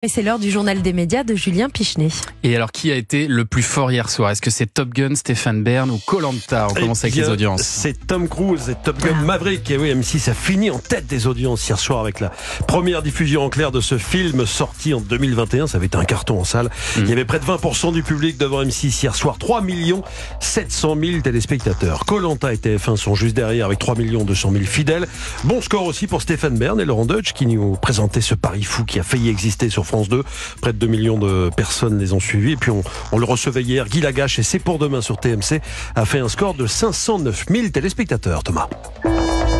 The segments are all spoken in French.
Et c'est l'heure du journal des médias de Julien Pichenet. Et alors, qui a été le plus fort hier soir? Est-ce que c'est Top Gun, Stéphane Bern ou Koh-Lanta? On commence avec les audiences. C'est Tom Cruise et Top Gun Maverick. Et oui, M6 a fini en tête des audiences hier soir avec la première diffusion en clair de ce film sorti en 2021. Ça avait été un carton en salle. Il y avait près de 20% du public devant M6 hier soir. 3 700 000 téléspectateurs. Koh-Lanta et TF1 sont juste derrière avec 3 200 000 fidèles. Bon score aussi pour Stéphane Bern et Laurent Deutsch qui nous présentaient ce pari fou qui a failli exister sur France 2. Près de 2 millions de personnes les ont suivis. Et puis on le recevait hier. Guy Lagache et C'est pour demain sur TMC a fait un score de 509 000 téléspectateurs. Thomas.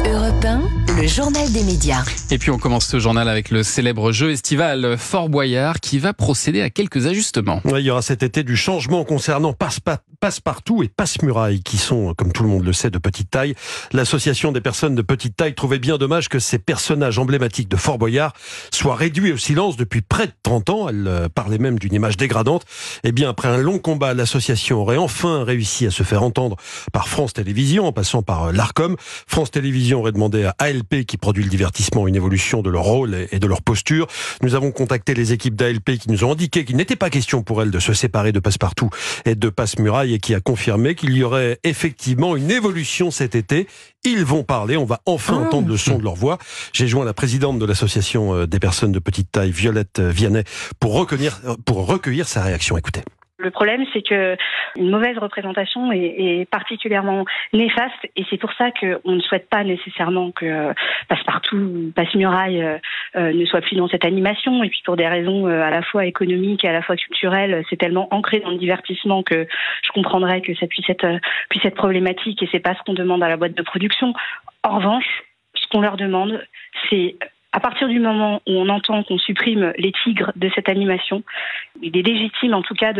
Europe 1, le journal des médias. Et puis on commence ce journal avec le célèbre jeu estival Fort Boyard qui va procéder à quelques ajustements. Il y aura cet été du changement concernant Passe-Partout et Passe-Muraille qui sont, comme tout le monde le sait, de petite taille. L'association des personnes de petite taille trouvait bien dommage que ces personnages emblématiques de Fort Boyard soient réduits au silence depuis près de 30 ans. Elle parlait même d'une image dégradante. Eh bien, après un long combat, l'association aurait enfin réussi à se faire entendre par France Télévisions en passant par l'Arcom. France Télévisions aurait demandé à ALP, qui produit le divertissement, une évolution de leur rôle et de leur posture. Nous avons contacté les équipes d'ALP qui nous ont indiqué qu'il n'était pas question pour elles de se séparer de Passe-Partout et de Passe-Muraille et qui a confirmé qu'il y aurait effectivement une évolution cet été. Ils vont parler, on va enfin entendre le son de leur voix. J'ai joint la présidente de l'association des personnes de petite taille, Violette Vianney, pour recueillir sa réaction. Écoutez. Le problème, c'est que une mauvaise représentation est particulièrement néfaste et c'est pour ça qu'on ne souhaite pas nécessairement que Passe-Partout ou Passe-Muraille ne soit plus dans cette animation. Et puis pour des raisons à la fois économiques et à la fois culturelles, c'est tellement ancré dans le divertissement que je comprendrais que ça puisse être problématique et c'est pas ce qu'on demande à la boîte de production. En revanche, ce qu'on leur demande, c'est à partir du moment où on entend qu'on supprime les tigres de cette animation, il est légitime en tout cas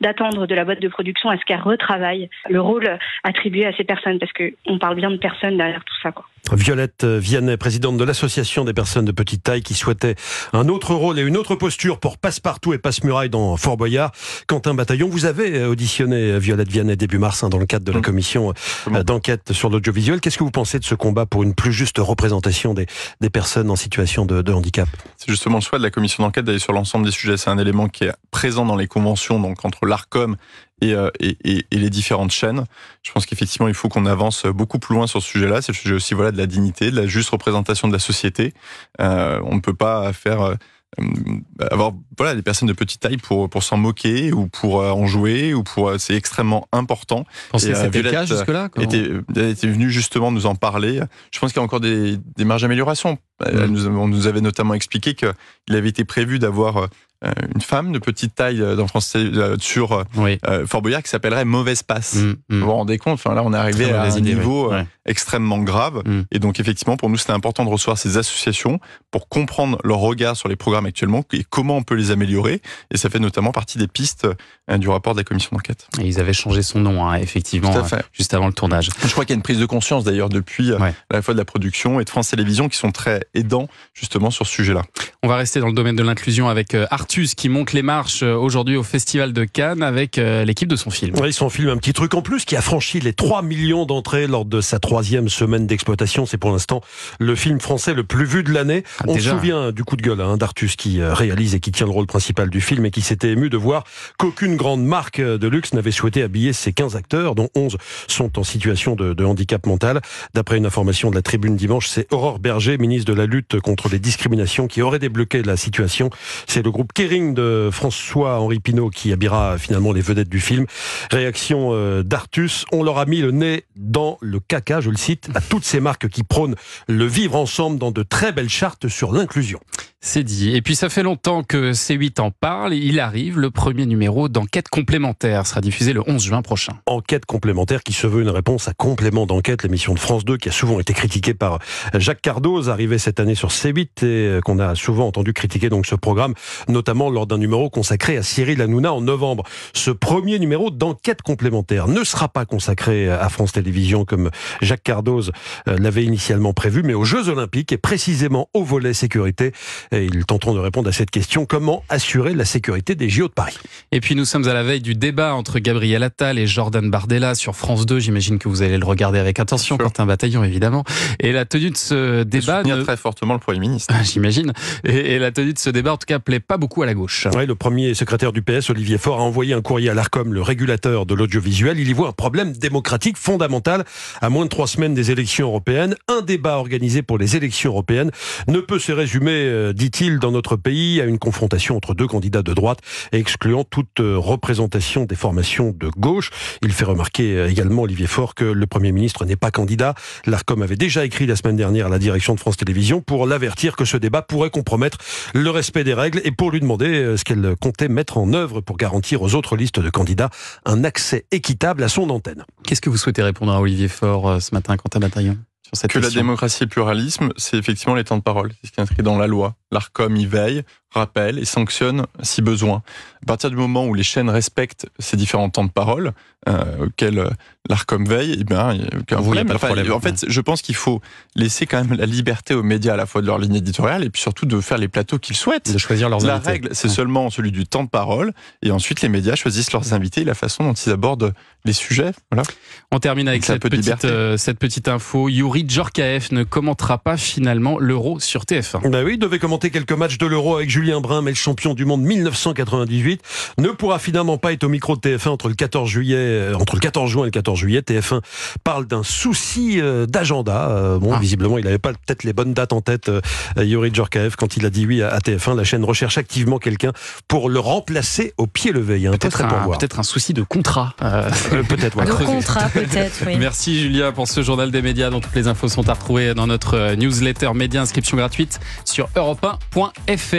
d'attendre de la boîte de production à ce qu'elle retravaille le rôle attribué à ces personnes, parce qu'on parle bien de personnes derrière tout ça, quoi. Violette Vianney, présidente de l'association des personnes de petite taille qui souhaitait un autre rôle et une autre posture pour Passe-Partout et Passe-Muraille dans Fort Boyard. Quentin Bataillon, vous avez auditionné Violette Vianney début mars dans le cadre de la commission d'enquête sur l'audiovisuel. Qu'est-ce que vous pensez de ce combat pour une plus juste représentation des personnes en situation de handicap? C'est justement le choix de la commission d'enquête d'aller sur l'ensemble des sujets. C'est un élément qui est présent dans les conventions, donc entre l'Arcom et les différentes chaînes. Je pense qu'effectivement, il faut qu'on avance beaucoup plus loin sur ce sujet-là. C'est le sujet aussi de la dignité, de la juste représentation de la société. On ne peut pas avoir des personnes de petite taille pour s'en moquer ou pour en jouer ou c'est extrêmement important. Vous pensez que c'était le cas jusque-là? était venue justement nous en parler. Je pense qu'il y a encore des marges d'amélioration. On nous avait notamment expliqué qu'il avait été prévu d'avoir une femme de petite taille dans France sur Fort Boyard qui s'appellerait Mauvaise Passe. Vous vous rendez compte? Là, on est arrivé à un niveau extrêmement grave. Et donc, effectivement, pour nous, c'était important de recevoir ces associations pour comprendre leur regard sur les programmes actuellement et comment on peut les améliorer. Et ça fait notamment partie des pistes du rapport de la commission d'enquête. Et ils avaient changé son nom, effectivement, juste avant le tournage. Je crois qu'il y a une prise de conscience, d'ailleurs, depuis à la fois de la production et de France Télévisions qui sont très aidants, justement, sur ce sujet-là. On va rester dans le domaine de l'inclusion avec Artus qui monte les marches aujourd'hui au Festival de Cannes avec l'équipe de son film. Oui, son film, un petit truc en plus, qui a franchi les 3 millions d'entrées lors de sa 3e semaine d'exploitation. C'est pour l'instant le film français le plus vu de l'année. On se souvient du coup de gueule d'Artus qui réalise et qui tient le rôle principal du film et qui s'était ému de voir qu'aucune grande marque de luxe n'avait souhaité habiller ses 15 acteurs, dont 11 sont en situation de handicap mental. D'après une information de la Tribune dimanche, c'est Aurore Berger, ministre de la lutte contre les discriminations, qui aurait débloqué la situation. C'est le groupe Kering de François-Henri Pinault qui habillera finalement les vedettes du film. Réaction d'Artus: on leur a mis le nez dans le caca, je le cite, à toutes ces marques qui prônent le vivre ensemble dans de très belles chartes sur l'inclusion. C'est dit. Et puis ça fait longtemps que C8 en parle. Il arrive, le premier numéro d'Enquête complémentaire sera diffusé le 11 juin prochain. Enquête complémentaire qui se veut une réponse à Complément d'enquête, l'émission de France 2 qui a souvent été critiquée par Jacques Cardoz, arrivé cette année sur C8 et qu'on a souvent entendu critiquer donc ce programme, notamment lors d'un numéro consacré à Cyril Hanouna en novembre. Ce premier numéro d'Enquête complémentaire ne sera pas consacré à France Télévisions comme Jacques Cardoz l'avait initialement prévu, mais aux Jeux Olympiques et précisément au volet sécurité. Et ils tenteront de répondre à cette question. Comment assurer la sécurité des JO de Paris? Et puis nous sommes à la veille du débat entre Gabriel Attal et Jordan Bardella sur France 2. J'imagine que vous allez le regarder avec attention, Quentin Bataillon évidemment. Et la tenue de ce débat... très fortement le Premier ministre. J'imagine. Et la tenue de ce débat, en tout cas, plaît pas beaucoup à la gauche. Oui, le premier secrétaire du PS, Olivier Faure, a envoyé un courrier à l'Arcom, le régulateur de l'audiovisuel. Il y voit un problème démocratique fondamental. À moins de 3 semaines des élections européennes, un débat organisé pour les élections européennes ne peut se résumer, dit-il, dans notre pays à une confrontation entre 2 candidats de droite, excluant toute représentation des formations de gauche. Il fait remarquer également, Olivier Faure, que le Premier ministre n'est pas candidat. L'Arcom avait déjà écrit la semaine dernière à la direction de France Télévisions pour l'avertir que ce débat pourrait compromettre le respect des règles et pour lui demander ce qu'elle comptait mettre en œuvre pour garantir aux autres listes de candidats un accès équitable à son antenne. Qu'est-ce que vous souhaitez répondre à Olivier Faure ce matin, Quentin Bataillon, sur cette question? La démocratie et le pluralisme, c'est effectivement les temps de parole. C'est ce qui est inscrit dans la loi. L'Arcom y veille, rappelle et sanctionne si besoin. À partir du moment où les chaînes respectent ces différents temps de parole auxquels l'Arcom veille, il n'y a aucun problème. En fait, je pense qu'il faut laisser quand même la liberté aux médias à la fois de leur ligne éditoriale et puis surtout de faire les plateaux qu'ils souhaitent. De choisir leurs invités. La règle, c'est seulement celui du temps de parole et ensuite les médias choisissent leurs invités et la façon dont ils abordent les sujets. Voilà. On termine avec cette petite info. Youri Djorkaeff ne commentera pas finalement l'Euro sur TF1. Ben oui, il devait commenter quelques matchs de l'Euro avec Julien Brun, mais le champion du monde 1998 ne pourra finalement pas être au micro de TF1 entre le 14 juin et le 14 juillet. TF1 parle d'un souci d'agenda. Visiblement, il n'avait pas peut-être les bonnes dates en tête, Youri Djorkaeff, quand il a dit oui à TF1. La chaîne recherche activement quelqu'un pour le remplacer au pied levé. Il y a peut-être un souci de contrat. Peut-être, voilà. De contrat, peut-être, oui. Merci Julia pour ce journal des médias dont toutes les infos sont à retrouver dans notre newsletter média, inscription gratuite sur europe1.fr.